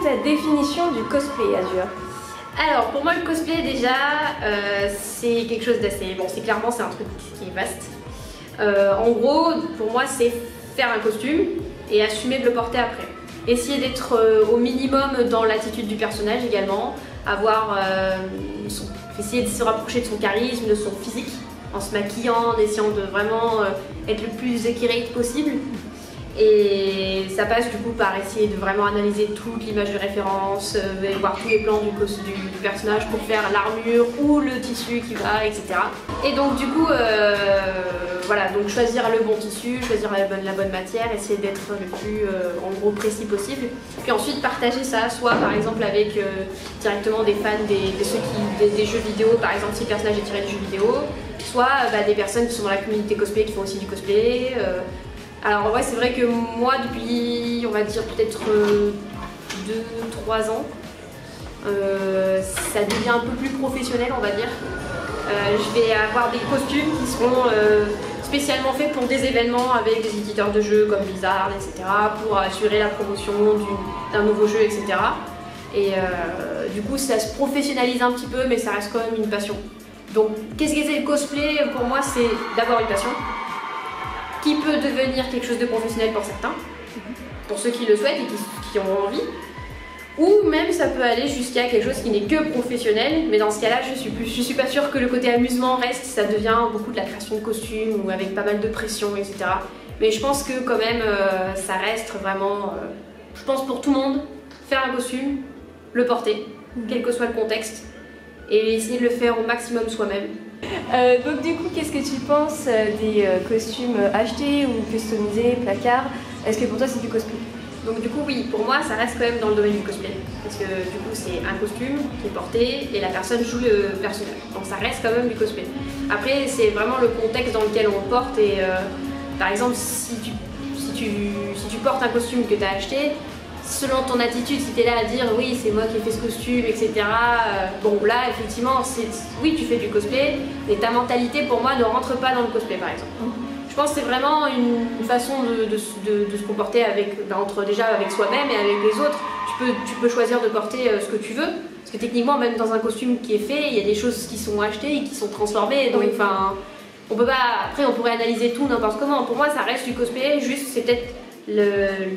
ta définition du cosplay, Azur? Alors pour moi le cosplay déjà c'est quelque chose d'assez... Bon c'est clairement c'est un truc qui est vaste. En gros pour moi c'est faire un costume et assumer de le porter après. Essayer d'être au minimum dans l'attitude du personnage également. Essayer de se rapprocher de son charisme, de son physique en se maquillant, en essayant de vraiment être le plus accurate possible. Et ça passe du coup par essayer de vraiment analyser toute l'image de référence, voir tous les plans du personnage pour faire l'armure ou le tissu qui va, etc. Et donc du coup, voilà, donc choisir le bon tissu, choisir la bonne matière, essayer d'être le plus en gros précis possible. Puis ensuite partager ça, soit par exemple avec directement des fans des jeux vidéo, par exemple si le personnage est tiré du jeu vidéo, soit des personnes qui sont dans la communauté cosplay qui font aussi du cosplay. Alors ouais, c'est vrai que moi depuis on va dire peut-être 2-3 ans, ça devient un peu plus professionnel on va dire. Je vais avoir des costumes qui seront spécialement faits pour des événements avec des éditeurs de jeux comme Blizzard, etc. pour assurer la promotion d'un nouveau jeu, etc. Et du coup ça se professionnalise un petit peu mais ça reste quand même une passion. Donc qu'est-ce que c'est le cosplay? Pour moi c'est d'abord une passion qui peut devenir quelque chose de professionnel pour certains, pour ceux qui le souhaitent et qui en ont envie, ou même ça peut aller jusqu'à quelque chose qui n'est que professionnel, mais dans ce cas-là je suis pas sûre que le côté amusement reste, ça devient beaucoup de la création de costumes ou avec pas mal de pression, etc. Mais je pense que quand même ça reste vraiment, je pense pour tout le monde, faire un costume, le porter, quel que soit le contexte, et essayer de le faire au maximum soi-même. Donc du coup, qu'est-ce que tu penses des costumes achetés ou customisés, placards? Est-ce que pour toi c'est du cosplay? Donc du coup oui, pour moi ça reste quand même dans le domaine du cosplay. Parce que du coup c'est un costume qui est porté et la personne joue le personnage. Donc ça reste quand même du cosplay. Après c'est vraiment le contexte dans lequel on le porte et par exemple si tu portes un costume que tu as acheté, selon ton attitude, si tu es là à dire oui c'est moi qui ai fait ce costume, etc. Bon là effectivement, oui tu fais du cosplay, mais ta mentalité pour moi ne rentre pas dans le cosplay par exemple. Je pense que c'est vraiment une façon de se comporter déjà avec soi-même et avec les autres. Tu peux choisir de porter ce que tu veux, parce que techniquement même dans un costume qui est fait, il y a des choses qui sont achetées et qui sont transformées, donc enfin, on peut pas, après on pourrait analyser tout n'importe comment. Pour moi ça reste du cosplay, juste c'est peut-être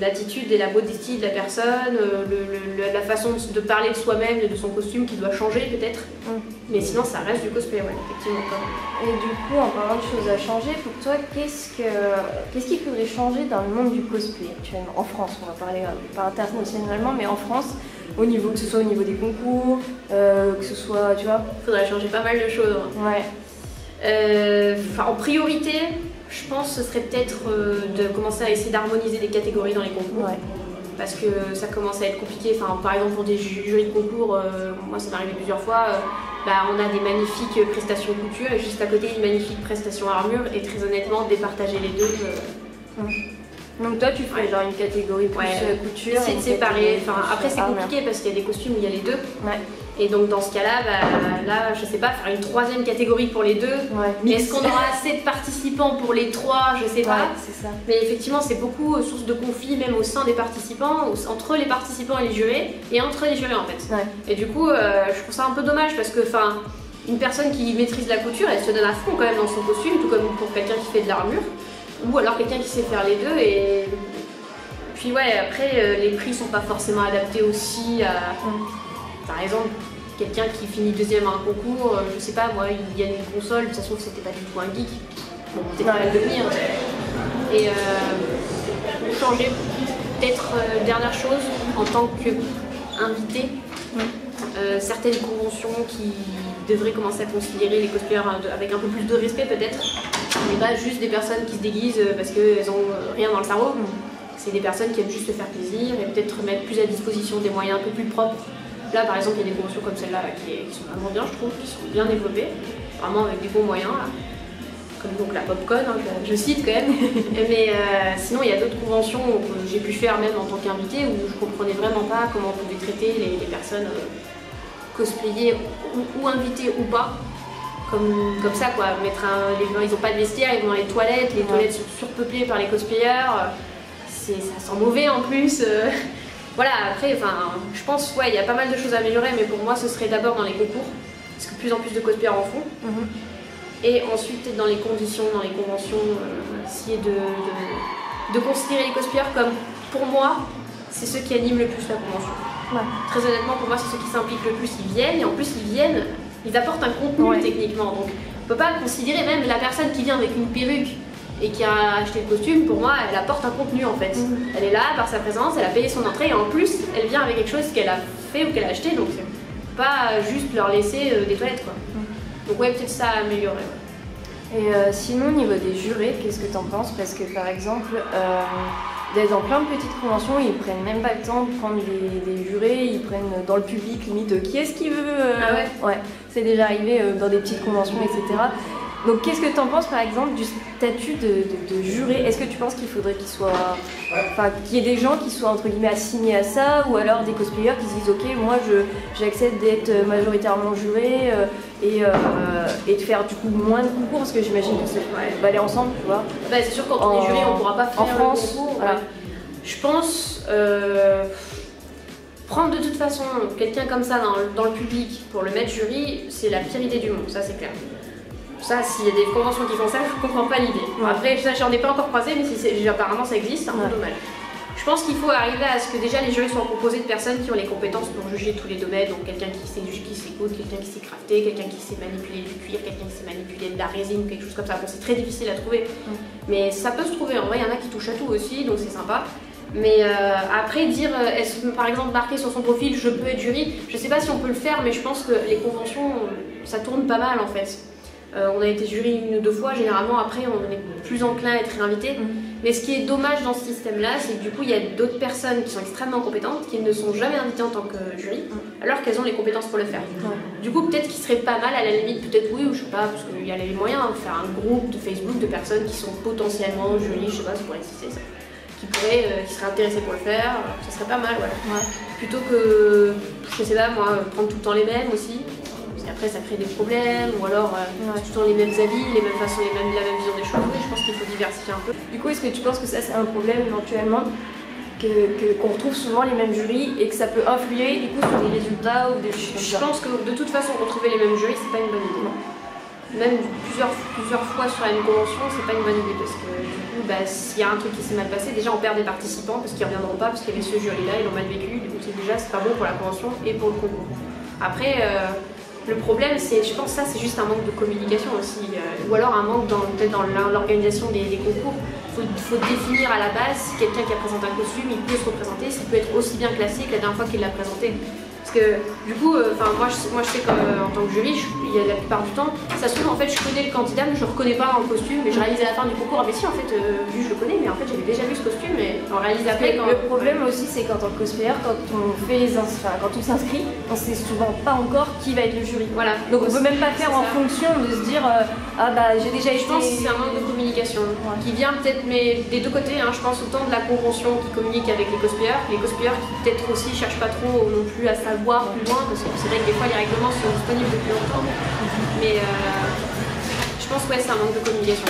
l'attitude et la modestie de la personne, la façon de parler de soi-même et de son costume qui doit changer peut-être. Mais sinon ça reste du cosplay, ouais, effectivement. Et du coup, en parlant de choses à changer, pour toi, qu'est-ce qu'il faudrait changer dans le monde du cosplay actuellement? En France, on va parler pas internationalement, mais en France, que ce soit au niveau des concours, que ce soit, tu vois. Il faudrait changer pas mal de choses. Ouais. En priorité, je pense que ce serait peut-être de commencer à essayer d'harmoniser les catégories dans les concours. Ouais. Parce que ça commence à être compliqué. Enfin, par exemple pour des jurys de concours, moi ça m'est arrivé plusieurs fois, on a des magnifiques prestations couture et juste à côté une magnifique prestation armure et très honnêtement départager les deux. Donc toi tu ferais genre une catégorie plus couture. Essayer de séparer. Enfin, après c'est compliqué parce qu'il y a des costumes où il y a les deux. Ouais. Et donc dans ce cas-là, là je sais pas, faire une troisième catégorie pour les deux. Ouais. Mais est-ce qu'on aura assez de participants pour les trois? Je sais pas. C'est ça. Mais effectivement c'est beaucoup source de conflits même au sein des participants, entre les participants et les jurés, et entre les jurés en fait. Ouais. Et du coup je trouve ça un peu dommage parce que une personne qui maîtrise la couture, elle se donne à fond quand même dans son costume, tout comme pour quelqu'un qui fait de l'armure. Ou alors quelqu'un qui sait faire les deux et puis après les prix sont pas forcément adaptés aussi à par exemple quelqu'un qui finit deuxième à un concours, je sais pas moi, il gagne une console, de toute façon c'était pas du tout un geek, bon peut-être pas le devenir. Et pour changer peut-être dernière chose en tant qu'invité, certaines conventions qui devraient commencer à considérer les cosplayers avec un peu plus de respect peut-être. Mais pas juste des personnes qui se déguisent parce qu'elles ont rien dans le cerveau. C'est des personnes qui aiment juste se faire plaisir et peut-être mettre plus à disposition des moyens un peu plus propres. Là par exemple il y a des conventions comme celle-là qui sont vraiment bien je trouve, qui sont bien développées, vraiment avec des bons moyens là. Comme donc la Popcon, je cite quand même. Mais sinon il y a d'autres conventions que j'ai pu faire même en tant qu'invité où je comprenais vraiment pas comment on pouvait traiter les personnes cosplayées ou invitées ou pas. Comme ça quoi, ils n'ont pas de vestiaire, ils vont dans les toilettes sont surpeuplées par les cosplayers, ça sent mauvais en plus. voilà, après, enfin, je pense, ouais, il y a pas mal de choses à améliorer, mais pour moi, ce serait d'abord dans les concours, parce que de plus en plus de cosplayers en font. Et ensuite, peut-être dans les conditions, dans les conventions, essayer de considérer les cosplayers comme, pour moi, c'est ceux qui animent le plus la convention. Ouais. Très honnêtement, pour moi, c'est ceux qui s'impliquent le plus. Ils viennent, et en plus, ils apportent un contenu techniquement. Donc, on peut pas considérer même la personne qui vient avec une perruque et qui a acheté le costume, pour moi, elle apporte un contenu en fait. Elle est là par sa présence, elle a payé son entrée et en plus, elle vient avec quelque chose qu'elle a fait ou qu'elle a acheté, donc c'est pas juste leur laisser des toilettes quoi. Donc ouais, peut-être ça à améliorer. Et sinon, au niveau des jurés, qu'est-ce que t'en penses? Parce que par exemple, dans plein de petites conventions, ils prennent même pas le temps de prendre des jurés, ils prennent dans le public limite qui est-ce qui veut. Ah ouais? Ouais, c'est déjà arrivé dans des petites conventions, etc. Donc qu'est-ce que tu en penses par exemple du statut de juré? Est-ce que tu penses qu'il faudrait qu'il y ait des gens qui soient entre guillemets assignés à ça, ou alors des cosplayers qui se disent ok, moi j'accepte d'être majoritairement juré et de faire du coup moins de concours, parce que j'imagine que ça va aller ensemble, tu vois. Bah, c'est sûr, quand on est juré, on pourra pas faire en France, le concours. Voilà. Je pense prendre de toute façon quelqu'un comme ça dans le public pour le mettre jury, c'est la pire idée du monde, ça c'est clair. Ça, s'il y a des conventions qui font ça, je comprends pas l'idée. Après, ça, j'en ai pas encore croisé, mais apparemment ça existe, c'est un peu dommage. Je pense qu'il faut arriver à ce que déjà les jurys soient composés de personnes qui ont les compétences pour juger tous les domaines, donc quelqu'un qui sait coudre, quelqu'un qui sait crafter, quelqu'un qui sait manipuler du cuir, quelqu'un qui sait manipuler de la résine, quelque chose comme ça. Bon, c'est très difficile à trouver, mais ça peut se trouver. En vrai, il y en a qui touchent à tout aussi, donc c'est sympa. Mais après, dire, par exemple, marquer sur son profil, je peux être jury, je sais pas si on peut le faire, mais je pense que les conventions, ça tourne pas mal en fait. On a été jury 1 ou 2 fois, généralement après on est plus enclin à être réinvité. Mais ce qui est dommage dans ce système-là, c'est que du coup il y a d'autres personnes qui sont extrêmement compétentes, qui ne sont jamais invitées en tant que jury, alors qu'elles ont les compétences pour le faire. Du coup peut-être qu'il serait pas mal, à la limite, peut-être oui ou je sais pas, parce qu'il y a les moyens de faire un groupe de Facebook de personnes qui sont potentiellement jury, je sais pas, ça pourrait exister ça. Qui seraient intéressées pour le faire, ça serait pas mal, ouais. Plutôt que, je sais pas moi, prendre tout le temps les mêmes aussi. Après ça crée des problèmes, ou alors tout le temps les mêmes avis, les mêmes façons, la même vision des choses. Je pense qu'il faut diversifier un peu. Du coup, est-ce que tu penses que ça c'est un problème éventuellement, qu'on retrouve souvent les mêmes jurys et que ça peut influer du coup sur les résultats ou des choses comme ça? Je pense que de toute façon retrouver les mêmes jurys c'est pas une bonne idée. Même plusieurs fois sur la même convention, c'est pas une bonne idée parce que du coup, s'il y a un truc qui s'est mal passé, déjà on perd des participants parce qu'ils reviendront pas parce qu'il y avait ce jury-là, ils l'ont mal vécu, du coup c'est pas bon pour la convention et pour le concours. Après, le problème, je pense que ça c'est juste un manque de communication aussi, ou alors un manque peut-être dans l'organisation des concours. Il faut définir à la base si quelqu'un qui a présenté un costume, il peut se représenter, s'il peut être aussi bien classé que la dernière fois qu'il l'a présenté. Parce que du coup, moi je sais qu'en tant que jury, la plupart du temps, ça se trouve en fait je connais le candidat mais je le reconnais pas dans le costume et je réalise à la fin du concours, mais si en fait je le connais mais en fait j'avais déjà vu ce costume et on réalise après quand... Le problème aussi c'est qu'en tant que cosplayer, quand on s'inscrit, on sait souvent pas encore qui va être le jury. Voilà. Donc on peut même pas faire en fonction de se dire j'ai déjà été... Je pense que c'est un manque de communication qui vient peut-être mais des deux côtés, je pense autant de la convention qui communique avec les cosplayers qui peut-être aussi cherchent pas trop non plus à savoir plus loin, parce que c'est vrai que des fois les règlements sont disponibles depuis longtemps, mais je pense que c'est un manque de communication.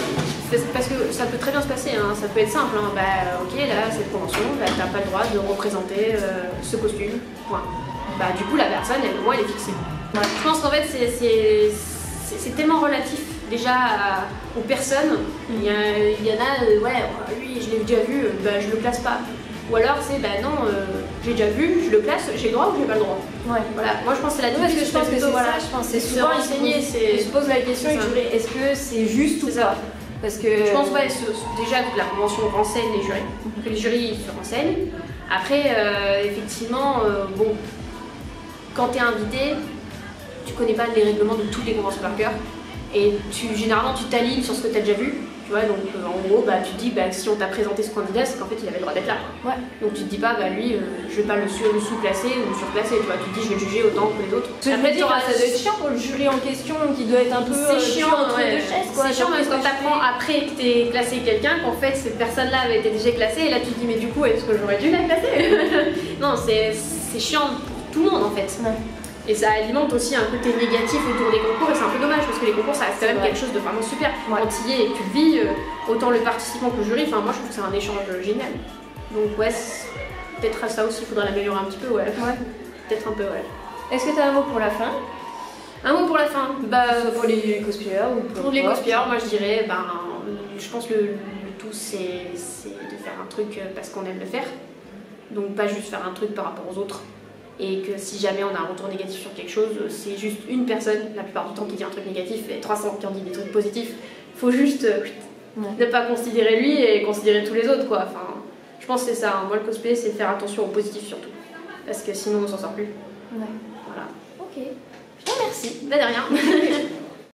Parce que ça peut très bien se passer, ça peut être simple, ok là cette convention, t'as pas le droit de représenter ce costume, point. Du coup la personne, au moins elle est fixée. Je pense qu'en fait c'est tellement relatif déjà aux personnes, il y en a, lui je l'ai déjà vu, je le place pas. Ou alors c'est non, j'ai déjà vu, je le classe, j'ai le droit ou j'ai pas le droit. Voilà. Moi je pense que c'est la différence. Parce que je pense que je pense c'est souvent renseigné, je pose la question est-ce que c'est juste ou pas? Parce que je pense déjà que la convention renseigne les jurys, que les jurys se renseignent. Après effectivement quand tu es invité, tu connais pas les règlements de toutes les conventions par cœur et généralement tu t'alignes sur ce que tu as déjà vu. Tu vois, donc en gros, tu te dis si on t'a présenté ce candidat, c'est qu'en fait il avait le droit d'être là. Donc tu te dis pas, lui, je vais pas le sous-classer ou le surclasser, tu vois, tu te dis je vais le juger autant que les autres. Ça doit être chiant pour le jury en question qui doit être un peu chiant entre deux chaises, quoi. C'est chiant parce que quand t'apprends après que t'es classé quelqu'un, qu'en fait cette personne-là avait été déjà classée, et là tu te dis mais du coup est-ce que j'aurais dû la classer? Non, c'est chiant pour tout le monde en fait. Et ça alimente aussi un côté négatif autour des concours et c'est un peu dommage parce que les concours ça reste quand même quelque chose de vraiment super. Quand tu y es et que tu le vis, autant le participant que le jury, moi je trouve que c'est un échange génial. Donc peut-être ça aussi, il faudra l'améliorer un petit peu, ouais. Ouais. Peut-être un peu, ouais. Est-ce que tu as un mot pour la fin? Un mot pour la fin, Pour les cosplayers ou pour les cosplayers, moi je dirais, je pense que le tout c'est de faire un truc parce qu'on aime le faire. Donc pas juste faire un truc par rapport aux autres. Et que si jamais on a un retour négatif sur quelque chose, c'est juste une personne, la plupart du temps, qui dit un truc négatif et 300 qui en dit des trucs positifs. Faut juste ne pas considérer lui et considérer tous les autres, quoi. Enfin, je pense que c'est ça. Moi le cosplay c'est faire attention au positif surtout. Parce que sinon on s'en sort plus. Ouais. Voilà. Ok. Je te remercie. Bah de rien.